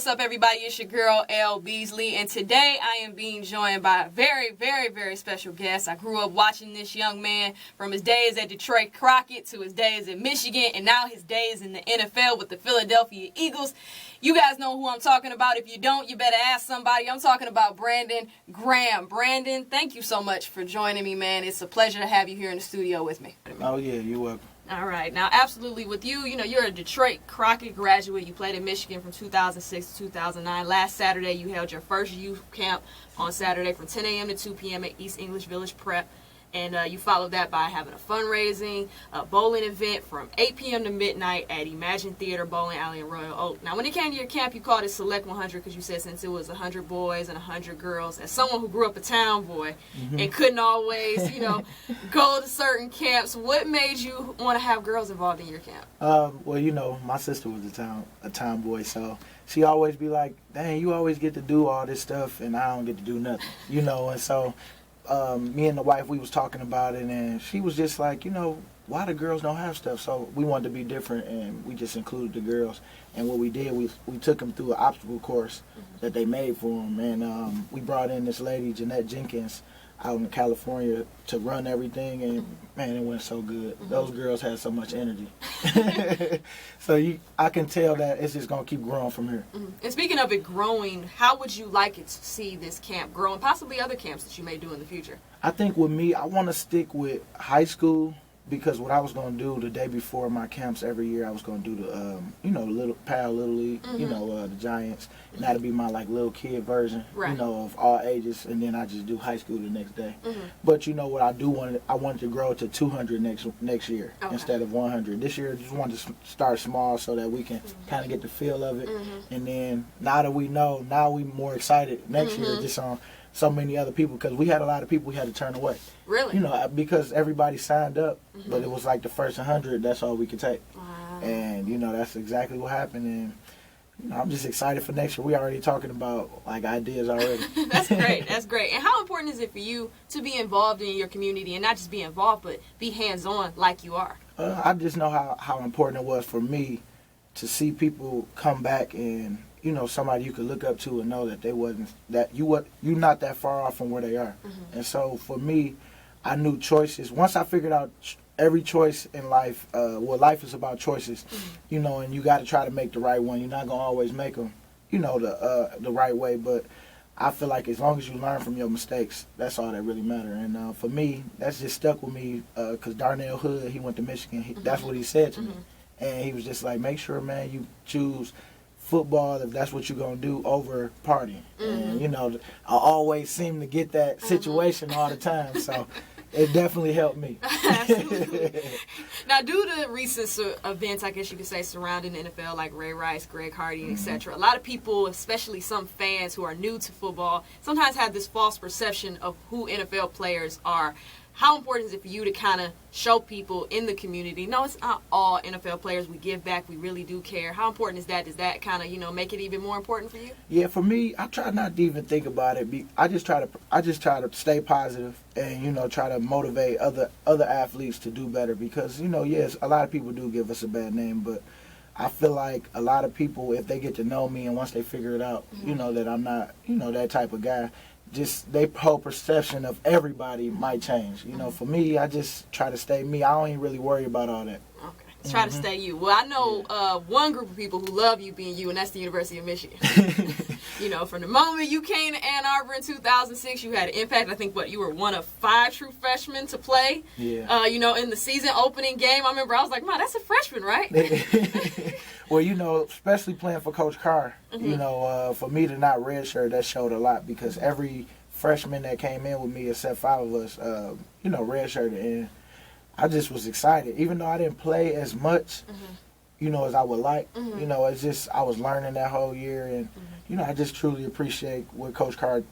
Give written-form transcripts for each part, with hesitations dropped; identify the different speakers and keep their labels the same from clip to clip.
Speaker 1: what's up, everybody? It's your girl, Beasley, and today I am being joined by a very, very, very special guest. I grew up watching this young man from his days at Detroit Crockett to his days in Michigan, and now his days in the NFL with the Philadelphia Eagles. You guys know who I'm talking about. If you don't, you better ask somebody. I'm talking about Brandon Graham. Brandon, thank you so much for joining me, man. It's a pleasure to have you here in the studio with me.
Speaker 2: Oh, yeah, you're welcome.
Speaker 1: All right. Now, absolutely, with you, you're a Detroit Crockett graduate. You played in Michigan from 2006 to 2009. Last Saturday, you held your first youth camp on Saturday from 10 a.m. to 2 p.m. at East English Village Prep. And you followed that by having a fundraising, a bowling event from 8 p.m. to midnight at Imagine Theater Bowling Alley in Royal Oak. Now, when it came to your camp, you called it Select 100 because you said since it was 100 boys and 100 girls, as someone who grew up a town boy and couldn't always, go to certain camps, what made you want to have girls involved in your camp?
Speaker 2: Well, my sister was a town boy, so she always be like, dang, you always get to do all this stuff and I don't get to do nothing, and so me and the wife, we was talking about it, and she was just like, why the girls don't have stuff? So we wanted to be different, and we just included the girls. And what we did, we took them through an obstacle course that they made for them, and we brought in this lady, Jeanette Jenkins, out in California to run everything, and man, it went so good. Those girls had so much energy. So I can tell that it's just going to keep growing from here.
Speaker 1: And speaking of it growing, how would you like it to see this camp grow and possibly other camps that you may do in the future?
Speaker 2: I think with me, I want to stick with high school, because what I was going to do the day before my camps every year, I was going to do the, little Little League, the Giants. And that'll be my, little kid version, of all ages. And then I just do high school the next day. But what I do want, I wanted to grow to 200 next year instead of 100. This year, I just wanted to start small so that we can kind of get the feel of it. And then now that we know, now we're more excited next year just on so many other people, because we had a lot of people we had to turn away.
Speaker 1: Really?
Speaker 2: Because everybody signed up, but it was like the first 100, that's all we could take.
Speaker 1: Wow.
Speaker 2: And, that's exactly what happened. And, I'm just excited for next year. We already talking about, ideas already.
Speaker 1: That's great. That's great. And how important is it for you to be involved in your community, and not just be involved, but be hands-on like you are?
Speaker 2: I just know how important it was for me to see people come back and, somebody you could look up to and know that you're not that far off from where they are. And so for me, I knew choices. Once I figured out every choice in life, life is about choices, and you got to try to make the right one. You're not going to always make them, the right way, but I feel like as long as you learn from your mistakes, that's all that really matters. And for me, that's just stuck with me, because Darnell Hood, he went to Michigan. That's what he said to me. And he was just like, make sure, man, you choose football if that's what you're going to do over partying. And, I always seem to get that situation all the time. So it definitely helped me.
Speaker 1: Absolutely. Now, due to recent events, I guess you could say, surrounding the NFL, like Ray Rice, Greg Hardy, etc., a lot of people, especially some fans who are new to football, sometimes have this false perception of who NFL players are. How important is it for you to kind of show people in the community? No, it's not all NFL players. We give back. We really do care. How important is that? Does that kind of, make it even more important for you?
Speaker 2: Yeah, for me, I try not to even think about it. I just try to stay positive and, try to motivate other athletes to do better, because, yes, a lot of people do give us a bad name, but I feel like a lot of people, if they get to know me and once they figure it out, that I'm not, that type of guy, just their whole perception of everybody might change. For me, I just try to stay me. I don't even really worry about all that.
Speaker 1: Okay. Try to stay you. Well, I know one group of people who love you being you, and that's the University of Michigan. From the moment you came to Ann Arbor in 2006, you had an impact. I think, you were one of 5 true freshmen to play.
Speaker 2: Yeah.
Speaker 1: In the season opening game, I remember I was like, that's a freshman, right?
Speaker 2: Well, especially playing for Coach Carr, for me to not redshirt, that showed a lot, because every freshman that came in with me, except 5 of us, redshirted, and I just was excited. Even though I didn't play as much, as I would like, it's just I was learning that whole year, and, I just truly appreciate what Coach Carr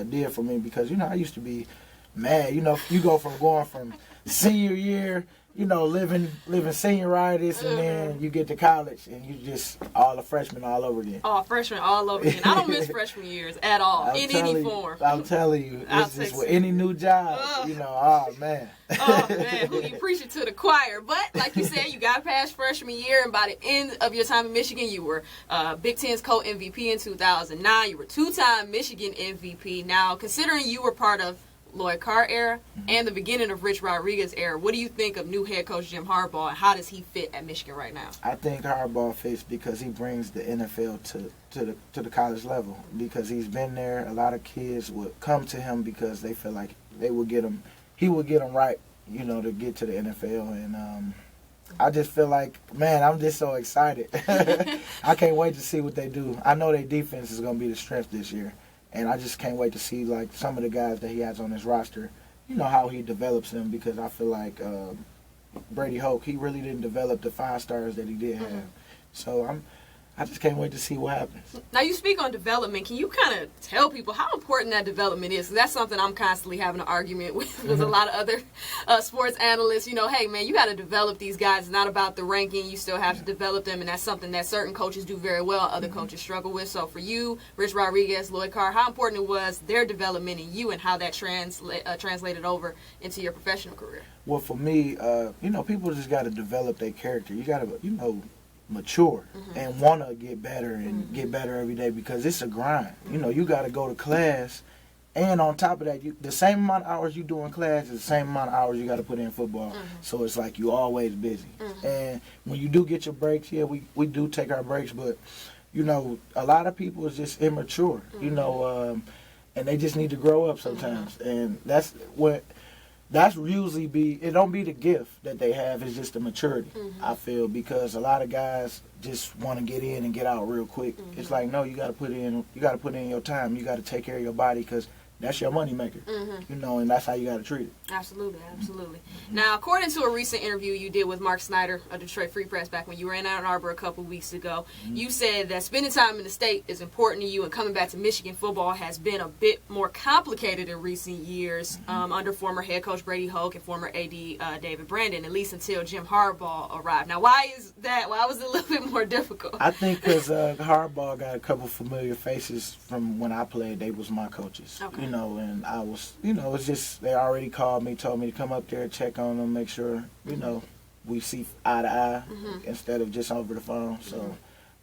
Speaker 2: did for me, because, I used to be mad. You go from going from senior year living senioritis, and then you get to college and you just all the freshmen all over again.
Speaker 1: Oh, freshmen all over again. I don't miss freshman years at all in any form.
Speaker 2: I'm telling you, it's just with any new job, oh man.
Speaker 1: Oh man, who you preaching to the choir. But like you said, you got past freshman year, and by the end of your time in Michigan, you were Big Ten's co-MVP in 2009. You were 2-time Michigan MVP. Now, considering you were part of Lloyd Carr era and the beginning of Rich Rodriguez era, what do you think of new head coach Jim Harbaugh, and how does he fit at Michigan right now?
Speaker 2: I think Harbaugh fits because he brings the NFL to the college level, because he's been there. A lot of kids would come to him because they feel like he would get them right, to get to the NFL. And I just feel like, man, I'm just so excited. I can't wait to see what they do. I know their defense is going to be the strength this year. And I just can't wait to see, like, some of the guys that he has on his roster, how he develops them, because I feel like Brady Hoke, he really didn't develop the 5 stars that he did have. So I just can't wait to see what happens.
Speaker 1: Now, you speak on development. Can you kind of tell people how important that development is? That's something I'm constantly having an argument with a lot of other sports analysts. Hey, man, you got to develop these guys. It's not about the ranking. You still have to develop them, and that's something that certain coaches do very well, other coaches struggle with. So for you, Rich Rodriguez, Lloyd Carr, how important it was their development in you and how that translated over into your professional career?
Speaker 2: Well, for me, people just got to develop their character. You got to, mature and want to get better and get better every day, because it's a grind. You got to go to class, and on top of that, the same amount of hours you do in class is the same amount of hours you got to put in football. So it's like you always busy. And when you do get your breaks, we do take our breaks, but a lot of people is just immature, and they just need to grow up sometimes. And that's usually it don't be the gift that they have, it's just the maturity, I feel, because a lot of guys just want to get in and get out real quick. It's like, no, you got to put in your time. You got to take care of your body, because that's your money maker, and that's how you got to treat it.
Speaker 1: Absolutely. Now, according to a recent interview you did with Mark Snyder of Detroit Free Press back when you were in Ann Arbor a couple weeks ago, you said that spending time in the state is important to you, and coming back to Michigan football has been a bit more complicated in recent years under former head coach Brady Hoke and former AD David Brandon, at least until Jim Harbaugh arrived. Now, why is that? Why was it a little bit more difficult?
Speaker 2: I think because Harbaugh got a couple familiar faces from when I played. They was my coaches.
Speaker 1: Okay.
Speaker 2: And I was, it's just, they already called me, told me to come up there, check on them, make sure, we see eye to eye instead of just over the phone. So,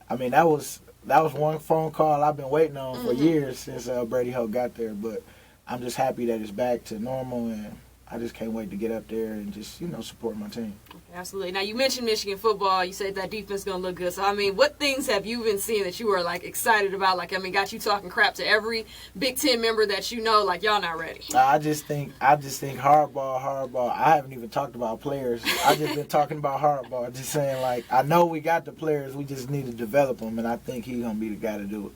Speaker 2: I mean, that was one phone call I've been waiting on for years since Brady Hoke got there. But I'm just happy that it's back to normal, and I just can't wait to get up there and just, support my team.
Speaker 1: Absolutely. Now, you mentioned Michigan football. You said that defense is going to look good. So, I mean, what things have you been seeing that you were, excited about? Got you talking crap to every Big Ten member that y'all not ready?
Speaker 2: I just think Harbaugh. I haven't even talked about players. I just been talking about Harbaugh, just saying, I know we got the players. We just need to develop them, and I think he's going to be the guy to do it.